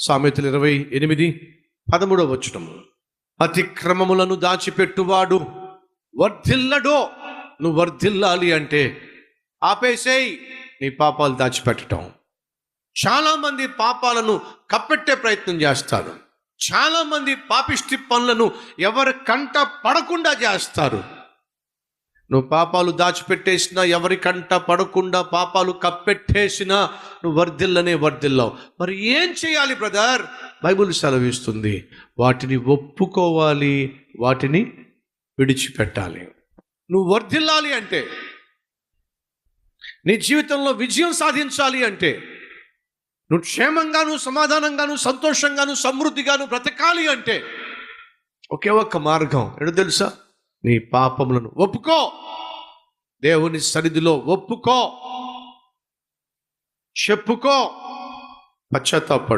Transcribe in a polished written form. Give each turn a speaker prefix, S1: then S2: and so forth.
S1: సామెతలు 28:13 అతిక్రమములను దాచిపెట్టువాడు వర్ధిల్లడో. నువ్వు వర్ధిల్లాలి అంటే ఆపేసేయ్ నీ పాపాలు దాచిపెట్టడం. చాలామంది పాపాలను కప్పెట్టే ప్రయత్నం చేస్తారు. చాలామంది పాపిష్టి పనులను ఎవరి కంట పడకుండా చేస్తారు. నువ్వు పాపాలు దాచిపెట్టేసినా, ఎవరి కంట పడకుండా పాపాలు కప్పెట్టేసినా నువ్వు వర్ధిల్లవు. మరి ఏం చేయాలి బ్రదర్? బైబిల్ సెలవిస్తుంది, వాటిని ఒప్పుకోవాలి, వాటిని విడిచిపెట్టాలి. నువ్వు వర్ధిల్లాలి అంటే, నీ జీవితంలో విజయం సాధించాలి అంటే, నువ్వు క్షేమంగాను, సమాధానంగాను, సంతోషంగాను, సమృద్ధిగాను బ్రతకాలి అంటే ఒకే ఒక్క మార్గం ఏంటో తెలుసా? నీ పాపములను ఒప్పుకో, దేవుని సన్నిధిలో ఒప్పుకో, చెప్పుకో, పశ్చాత్తాపడు.